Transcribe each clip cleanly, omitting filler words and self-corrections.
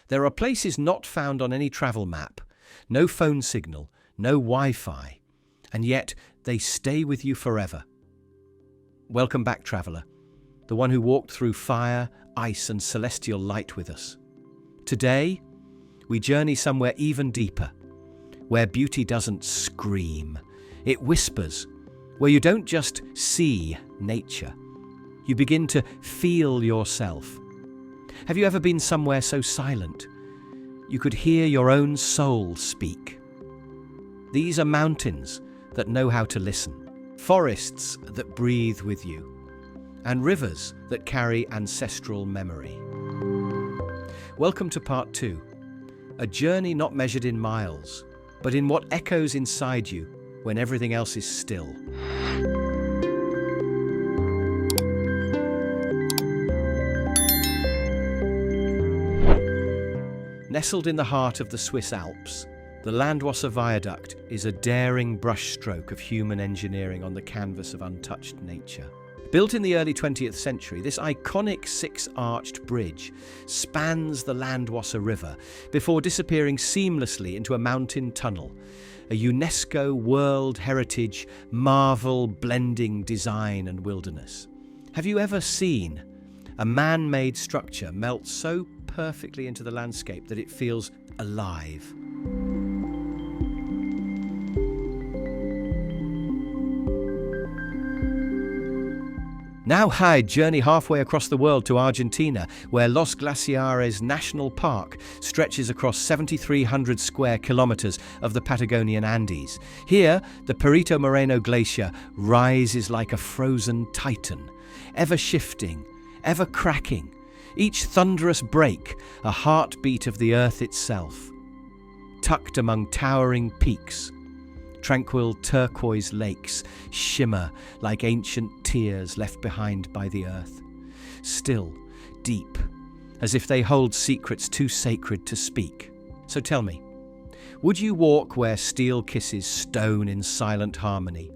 There are places not found on any travel map, no phone signal, no Wi-Fi, and yet they stay with you forever. Welcome back, traveller, the one who walked through fire, ice, and celestial light with us. Today, we journey somewhere even deeper, where beauty doesn't scream, it whispers, where you don't just see nature, you begin to feel yourself. Have you ever been somewhere so silent you could hear your own soul speak? These are mountains that know how to listen, forests that breathe with you, and rivers that carry ancestral memory. Welcome to part 2, a journey not measured in miles, but in what echoes inside you when everything else is still. Nestled in the heart of the Swiss Alps, the Landwasser Viaduct is a daring brushstroke of human engineering on the canvas of untouched nature. Built in the early 20th century, this iconic six-arched bridge spans the Landwasser River before disappearing seamlessly into a mountain tunnel, a UNESCO World Heritage marvel blending design and wilderness. Have you ever seen a man-made structure melt so perfectly into the landscape that it feels alive? Now journey halfway across the world to Argentina, where Los Glaciares National Park stretches across 7,300 square kilometers of the Patagonian Andes. Here, the Perito Moreno Glacier rises like a frozen titan, ever shifting, ever cracking, each thunderous break a heartbeat of the earth itself. Tucked among towering peaks, tranquil turquoise lakes shimmer like ancient tears left behind by the earth, still, deep, as if they hold secrets too sacred to speak. So tell me, would you walk where steel kisses stone in silent harmony,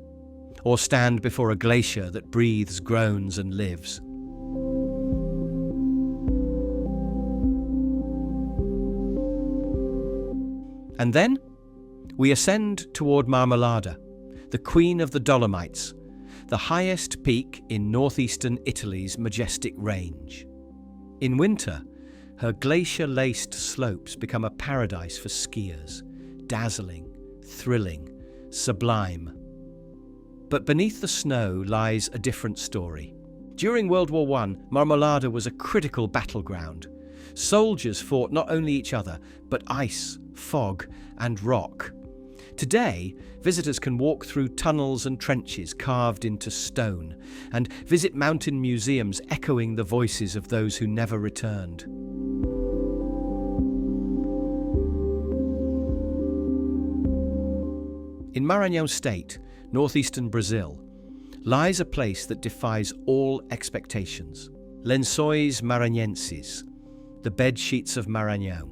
or stand before a glacier that breathes, groans, and lives? And then we ascend toward Marmolada, the queen of the Dolomites, the highest peak in northeastern Italy's majestic range. In winter, her glacier-laced slopes become a paradise for skiers, dazzling, thrilling, sublime. But beneath the snow lies a different story. During World War I, Marmolada was a critical battleground. Soldiers fought not only each other, but ice, fog, and rock. Today, visitors can walk through tunnels and trenches carved into stone and visit mountain museums echoing the voices of those who never returned. In Maranhão State, northeastern Brazil, lies a place that defies all expectations. Lençóis Maranhenses, the bedsheets of Maranhão.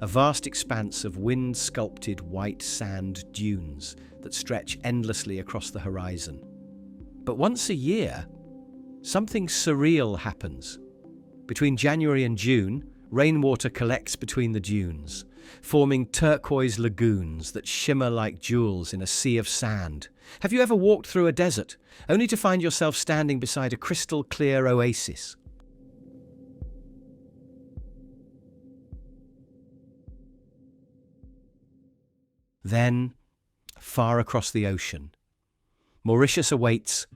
A vast expanse of wind-sculpted white sand dunes that stretch endlessly across the horizon. But once a year, something surreal happens. Between January and June, rainwater collects between the dunes, forming turquoise lagoons that shimmer like jewels in a sea of sand. Have you ever walked through a desert, only to find yourself standing beside a crystal-clear oasis? Then, far across the ocean, Mauritius awaits,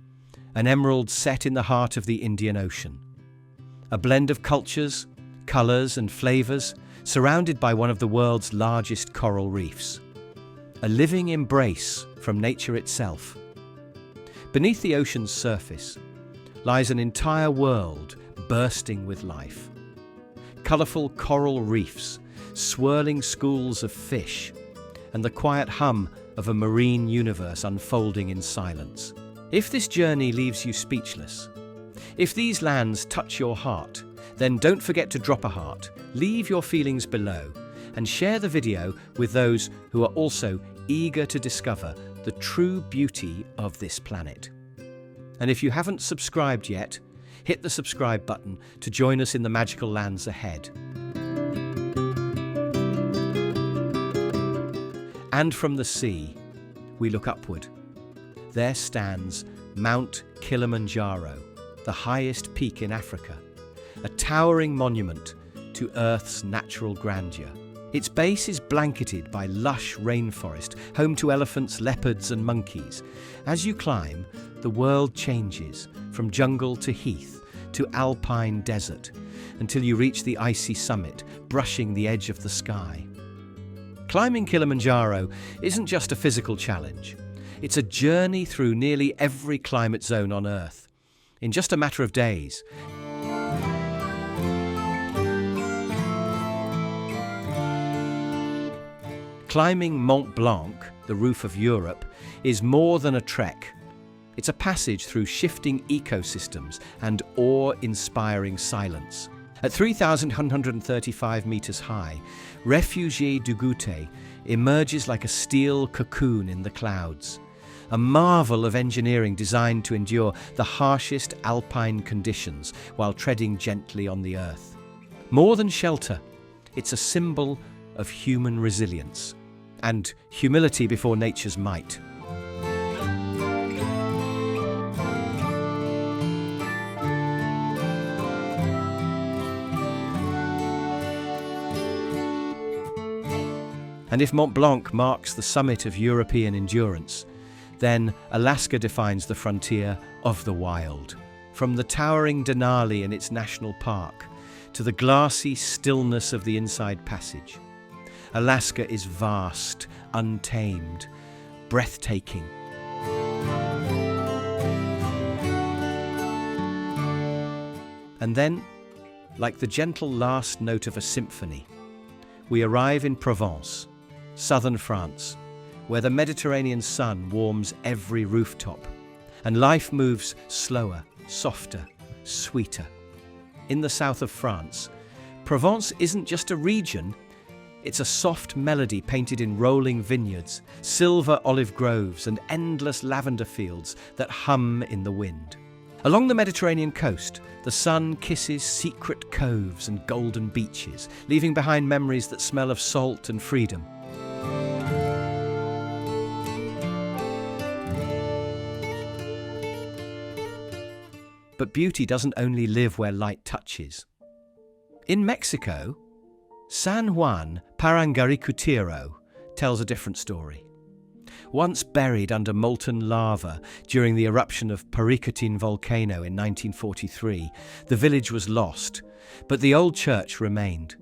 an emerald set in the heart of the Indian Ocean. A blend of cultures, colours and flavours, surrounded by one of the world's largest coral reefs. A living embrace from nature itself. Beneath the ocean's surface lies an entire world bursting with life. Colourful coral reefs, swirling schools of fish, and the quiet hum of a marine universe unfolding in silence. If this journey leaves you speechless, if these lands touch your heart, then don't forget to drop a heart, leave your feelings below, and share the video with those who are also eager to discover the true beauty of this planet. And if you haven't subscribed yet, hit the subscribe button to join us in the magical lands ahead. And from the sea, we look upward. There stands Mount Kilimanjaro, the highest peak in Africa, a towering monument to Earth's natural grandeur. Its base is blanketed by lush rainforest, home to elephants, leopards, and monkeys. As you climb, the world changes from jungle to heath to alpine desert until you reach the icy summit, brushing the edge of the sky. Climbing Kilimanjaro isn't just a physical challenge. It's a journey through nearly every climate zone on Earth. In just a matter of days, climbing Mont Blanc, the roof of Europe, is more than a trek. It's a passage through shifting ecosystems and awe-inspiring silence. At 3,135 meters high, Réfugié du Goûter emerges like a steel cocoon in the clouds, a marvel of engineering designed to endure the harshest alpine conditions while treading gently on the earth. More than shelter, it's a symbol of human resilience and humility before nature's might. And if Mont Blanc marks the summit of European endurance, then Alaska defines the frontier of the wild. From the towering Denali in its national park to the glassy stillness of the Inside Passage, Alaska is vast, untamed, breathtaking. And then, like the gentle last note of a symphony, we arrive in Provence, southern France, where the Mediterranean sun warms every rooftop, and life moves slower, softer, sweeter. In the south of France, Provence isn't just a region, it's a soft melody painted in rolling vineyards, silver olive groves, and endless lavender fields that hum in the wind. Along the Mediterranean coast, the sun kisses secret coves and golden beaches, leaving behind memories that smell of salt and freedom. But beauty doesn't only live where light touches. In Mexico, San Juan Parangaricutiro tells a different story. Once buried under molten lava during the eruption of Paricutin volcano in 1943, the village was lost, but the old church remained.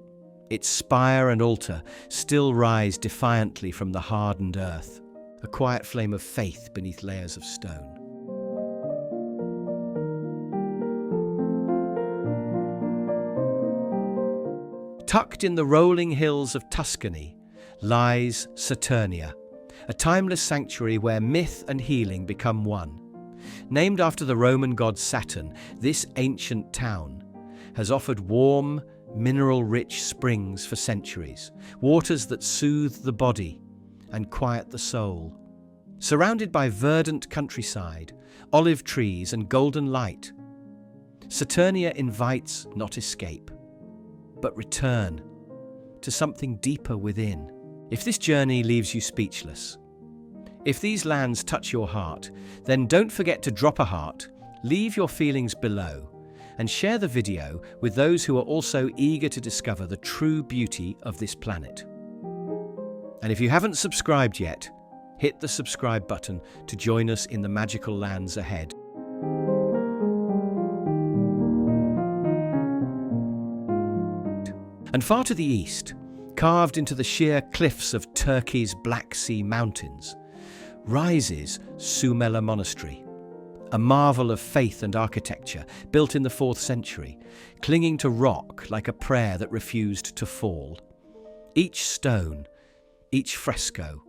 Its spire and altar still rise defiantly from the hardened earth, a quiet flame of faith beneath layers of stone. Tucked in the rolling hills of Tuscany lies Saturnia, a timeless sanctuary where myth and healing become one. Named after the Roman god Saturn, this ancient town has offered warm, mineral-rich springs for centuries, waters that soothe the body and quiet the soul. Surrounded by verdant countryside, olive trees and golden light, Saturnia invites not escape, but return to something deeper within. If this journey leaves you speechless, if these lands touch your heart, then don't forget to drop a heart, leave your feelings below, and share the video with those who are also eager to discover the true beauty of this planet. And if you haven't subscribed yet, hit the subscribe button to join us in the magical lands ahead. And far to the east, carved into the sheer cliffs of Turkey's Black Sea mountains, rises Sumela Monastery, a marvel of faith and architecture built in the 4th century, clinging to rock like a prayer that refused to fall. Each stone, each fresco,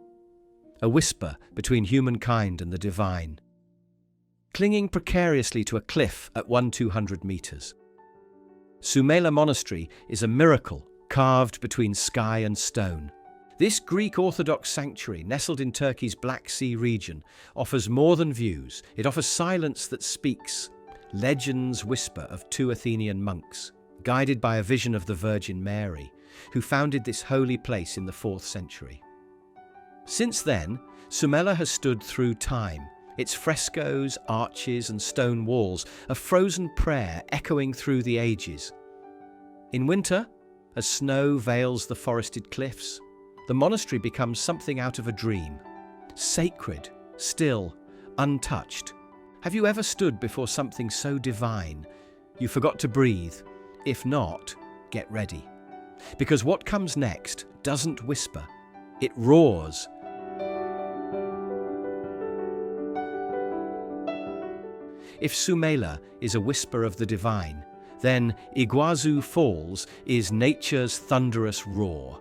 a whisper between humankind and the divine, clinging precariously to a cliff at 200 meters. Sumela Monastery is a miracle carved between sky and stone. This Greek Orthodox sanctuary, nestled in Turkey's Black Sea region, offers more than views. It offers silence that speaks. Legends whisper of 2 Athenian monks, guided by a vision of the Virgin Mary, who founded this holy place in the 4th century. Since then, Suomela has stood through time, its frescoes, arches and stone walls, a frozen prayer echoing through the ages. In winter, as snow veils the forested cliffs, the monastery becomes something out of a dream. Sacred, still, untouched. Have you ever stood before something so divine you forgot to breathe? If not, get ready. Because what comes next doesn't whisper, it roars. If Suomela is a whisper of the divine, then Iguazu Falls is nature's thunderous roar.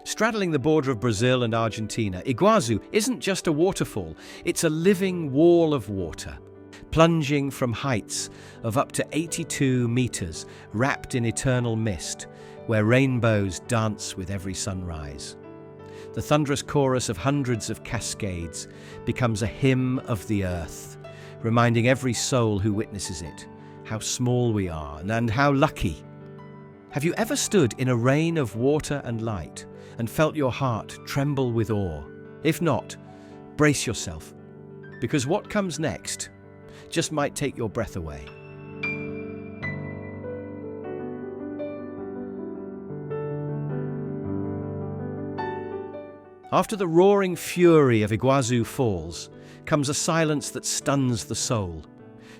Straddling the border of Brazil and Argentina, Iguazu isn't just a waterfall, it's a living wall of water, plunging from heights of up to 82 meters, wrapped in eternal mist, where rainbows dance with every sunrise. The thunderous chorus of hundreds of cascades becomes a hymn of the earth, reminding every soul who witnesses it how small we are and how lucky. Have you ever stood in a rain of water and light and felt your heart tremble with awe? If not, brace yourself, because what comes next just might take your breath away. After the roaring fury of Iguazu Falls comes a silence that stuns the soul.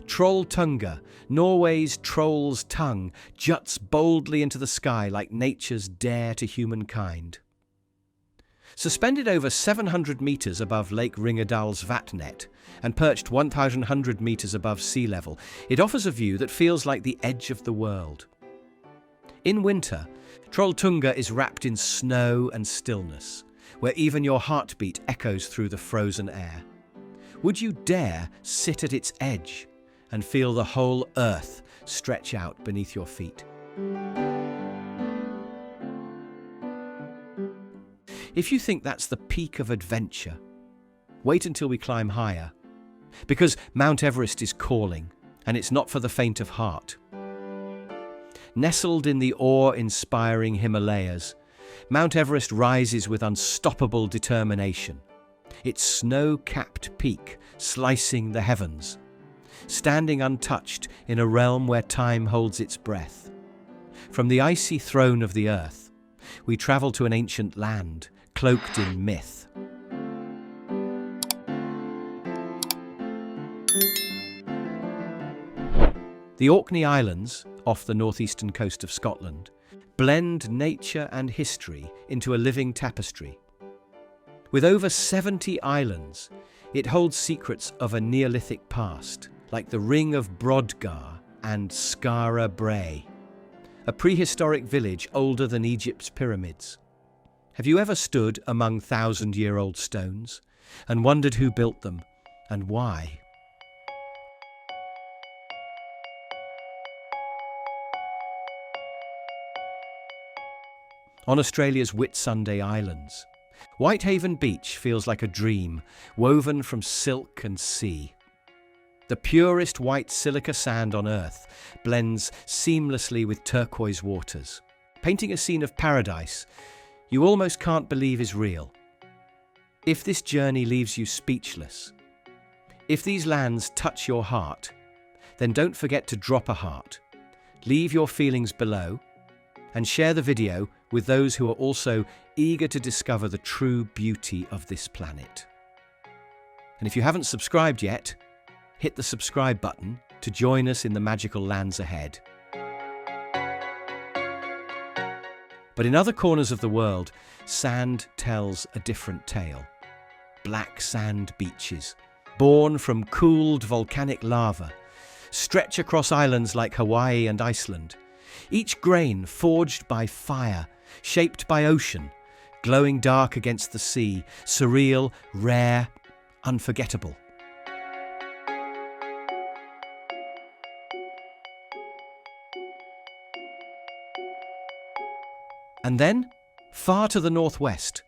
Trolltunga, Norway's troll's tongue, juts boldly into the sky like nature's dare to humankind. Suspended over 700 meters above Lake Ringedal's Vatnet and perched 1,100 meters above sea level, it offers a view that feels like the edge of the world. In winter, Trolltunga is wrapped in snow and stillness, where even your heartbeat echoes through the frozen air. Would you dare sit at its edge and feel the whole earth stretch out beneath your feet? If you think that's the peak of adventure, wait until we climb higher, because Mount Everest is calling, and it's not for the faint of heart. Nestled in the awe-inspiring Himalayas, Mount Everest rises with unstoppable determination, its snow-capped peak slicing the heavens, standing untouched in a realm where time holds its breath. From the icy throne of the earth, we travel to an ancient land cloaked in myth. The Orkney Islands, off the northeastern coast of Scotland, blend nature and history into a living tapestry. With over 70 islands, it holds secrets of a Neolithic past, like the Ring of Brodgar and Skara Brae, a prehistoric village older than Egypt's pyramids. Have you ever stood among 1,000-year-old stones and wondered who built them and why? On Australia's Whitsunday Islands, Whitehaven Beach feels like a dream woven from silk and sea. The purest white silica sand on Earth blends seamlessly with turquoise waters, painting a scene of paradise you almost can't believe is real. If this journey leaves you speechless, if these lands touch your heart, then don't forget to drop a heart, leave your feelings below, and share the video with those who are also eager to discover the true beauty of this planet. And if you haven't subscribed yet, hit the subscribe button to join us in the magical lands ahead. But in other corners of the world, sand tells a different tale. Black sand beaches, born from cooled volcanic lava, stretch across islands like Hawaii and Iceland, each grain forged by fire, shaped by ocean, glowing dark against the sea, surreal, rare, unforgettable. And then, far to the northwest,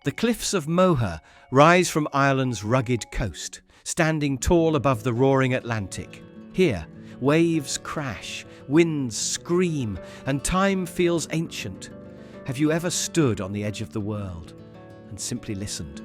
the cliffs of Moher rise from Ireland's rugged coast, standing tall above the roaring Atlantic. Here, waves crash, winds scream, and time feels ancient. Have you ever stood on the edge of the world, and simply listened.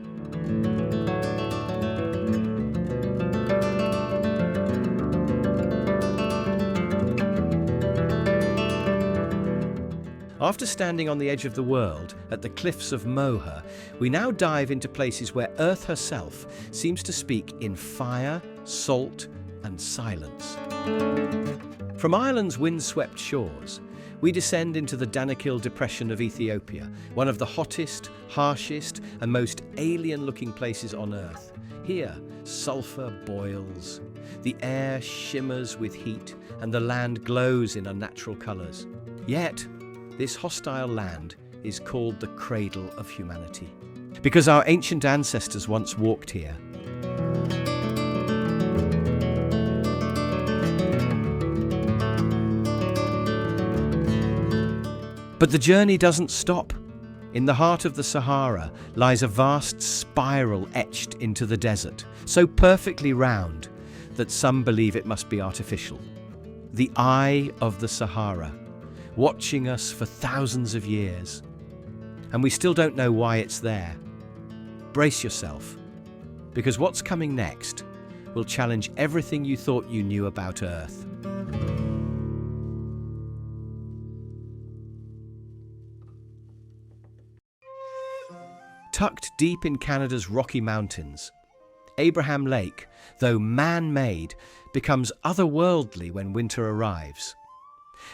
After standing on the edge of the world at the cliffs of Moher, we now dive into places where Earth herself seems to speak in fire, salt, and silence. From Ireland's windswept shores, we descend into the Danakil Depression of Ethiopia, one of the hottest, harshest, and most alien-looking places on Earth. Here, sulfur boils, the air shimmers with heat, and the land glows in unnatural colors. Yet, this hostile land is called the cradle of humanity, because our ancient ancestors once walked here. But the journey doesn't stop. In the heart of the Sahara lies a vast spiral etched into the desert, so perfectly round that some believe it must be artificial. The Eye of the Sahara, watching us for thousands of years. And we still don't know why it's there. Brace yourself, because what's coming next will challenge everything you thought you knew about Earth. Tucked deep in Canada's Rocky Mountains, Abraham Lake, though man-made, becomes otherworldly when winter arrives.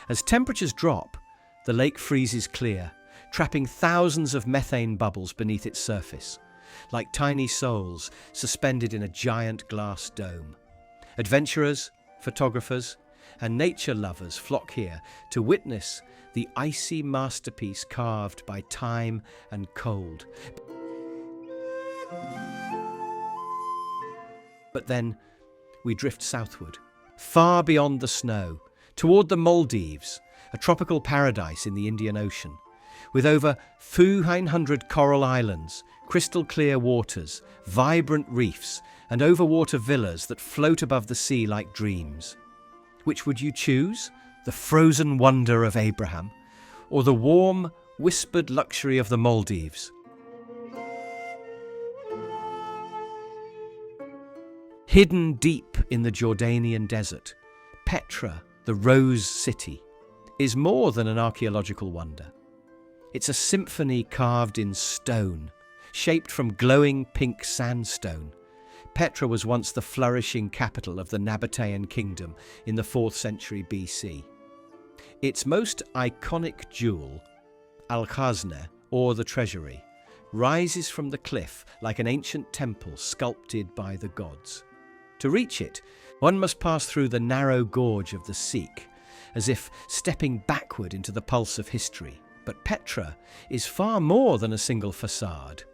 As temperatures drop, the lake freezes clear, trapping thousands of methane bubbles beneath its surface, like tiny souls suspended in a giant glass dome. Adventurers, photographers, and nature lovers flock here to witness the icy masterpiece carved by time and cold. But then we drift southward, far beyond the snow, toward the Maldives, a tropical paradise in the Indian Ocean, with over 200 coral islands, crystal clear waters, vibrant reefs, and overwater villas that float above the sea like dreams. Which would you choose? The frozen wonder of Abraham, or the warm, whispered luxury of the Maldives? Hidden deep in the Jordanian desert, Petra, the Rose City, is more than an archaeological wonder. It's a symphony carved in stone, shaped from glowing pink sandstone. Petra was once the flourishing capital of the Nabatean kingdom in the 4th century BC. Its most iconic jewel, Al-Khazna, or the treasury, rises from the cliff like an ancient temple sculpted by the gods. To reach it, one must pass through the narrow gorge of the Sikh, as if stepping backward into the pulse of history. But Petra is far more than a single facade.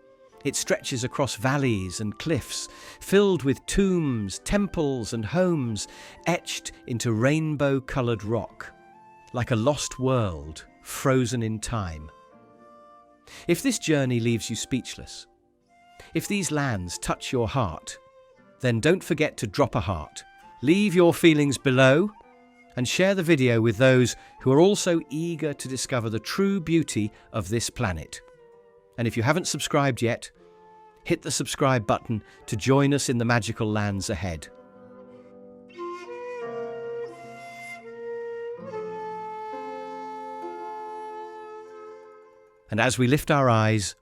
It stretches across valleys and cliffs, filled with tombs, temples, and homes etched into rainbow-coloured rock, like a lost world frozen in time. If this journey leaves you speechless, if these lands touch your heart, then don't forget to drop a heart. Leave your feelings below and share the video with those who are also eager to discover the true beauty of this planet. And if you haven't subscribed yet, hit the subscribe button to join us in the magical lands ahead. And as we lift our eyes,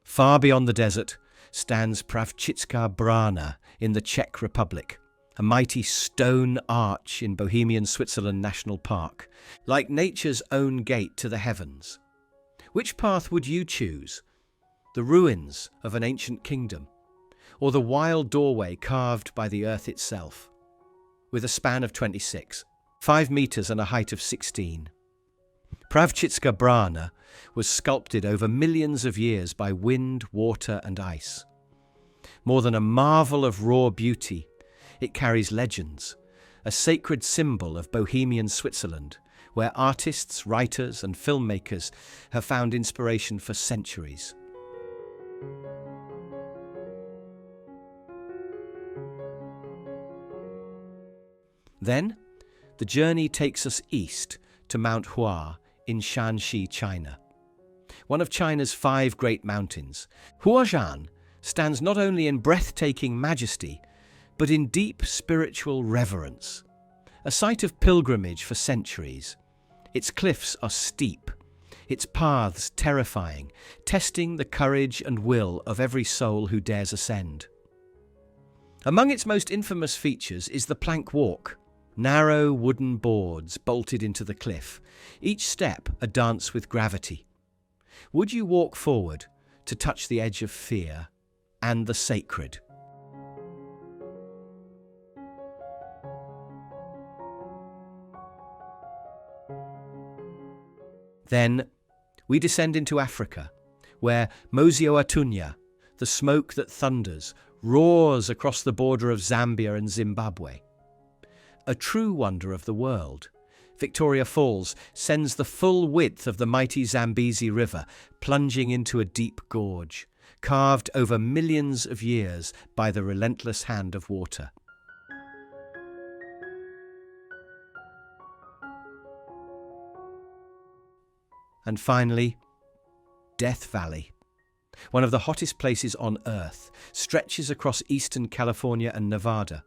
far beyond the desert stands Pravchitska Brana in the Czech Republic, a mighty stone arch in Bohemian Switzerland National Park, like nature's own gate to the heavens. Which path would you choose? The ruins of an ancient kingdom, or the wild doorway carved by the earth itself? With a span of 26, 5 meters and a height of 16. Pravchitska Brana was sculpted over millions of years by wind, water and ice. More than a marvel of raw beauty, it carries legends, a sacred symbol of Bohemian Switzerland, where artists, writers and filmmakers have found inspiration for centuries. Then, the journey takes us east to Mount Hua in Shanxi, China, one of China's 5 great mountains, Huashan stands not only in breathtaking majesty, but in deep spiritual reverence. A site of pilgrimage for centuries. Its cliffs are steep, its paths terrifying, testing the courage and will of every soul who dares ascend. Among its most infamous features is the plank walk, narrow wooden boards bolted into the cliff, each step a dance with gravity. Would you walk forward to touch the edge of fear and the sacred? Then we descend into Africa, where Mosioatunya, the smoke that thunders, roars across the border of Zambia and Zimbabwe. A true wonder of the world, Victoria Falls sends the full width of the mighty Zambezi River plunging into a deep gorge, carved over millions of years by the relentless hand of water. And finally, Death Valley, one of the hottest places on Earth, stretches across eastern California and Nevada.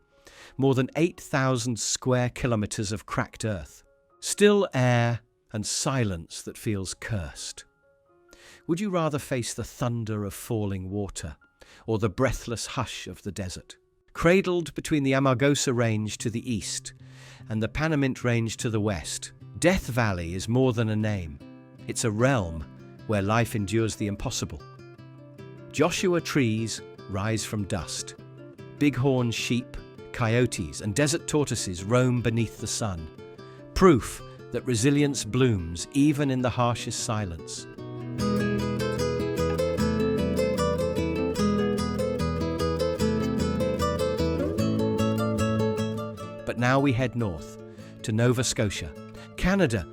More than 8,000 square kilometers of cracked earth, still air and silence that feels cursed. Would you rather face the thunder of falling water or the breathless hush of the desert? Cradled between the Amargosa Range to the east and the Panamint Range to the west, Death Valley is more than a name. It's a realm where life endures the impossible. Joshua trees rise from dust. Bighorn sheep, coyotes, and desert tortoises roam beneath the sun. Proof that resilience blooms even in the harshest silence. But now we head north to Nova Scotia, Canada,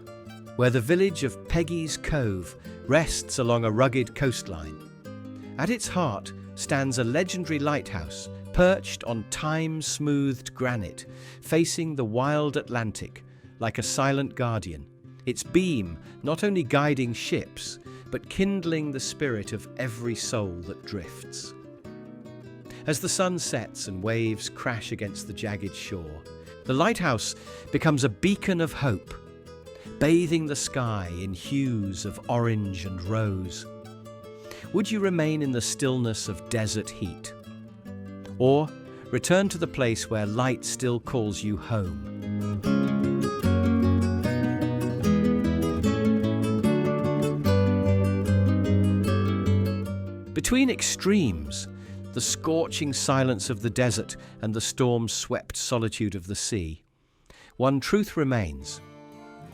where the village of Peggy's Cove rests along a rugged coastline. At its heart stands a legendary lighthouse perched on time-smoothed granite, facing the wild Atlantic like a silent guardian, its beam not only guiding ships, but kindling the spirit of every soul that drifts. As the sun sets and waves crash against the jagged shore, the lighthouse becomes a beacon of hope, bathing the sky in hues of orange and rose. Would you remain in the stillness of desert heat? Or return to the place where light still calls you home? Between extremes, the scorching silence of the desert and the storm-swept solitude of the sea, one truth remains.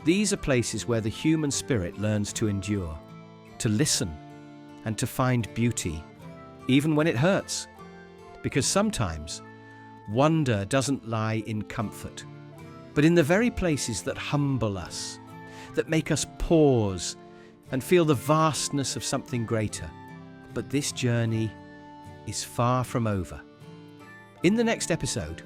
These are places where the human spirit learns to endure, to listen, and to find beauty, even when it hurts. Because sometimes, wonder doesn't lie in comfort, but in the very places that humble us, that make us pause and feel the vastness of something greater. But this journey is far from over. In the next episode,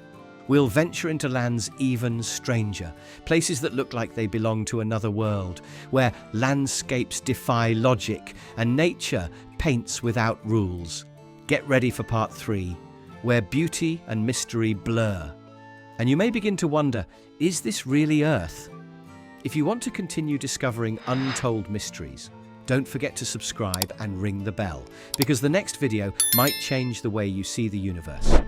we'll venture into lands even stranger, places that look like they belong to another world, where landscapes defy logic and nature paints without rules. Get ready for part 3, where beauty and mystery blur. And you may begin to wonder, is this really Earth? If you want to continue discovering untold mysteries, don't forget to subscribe and ring the bell, because the next video might change the way you see the universe.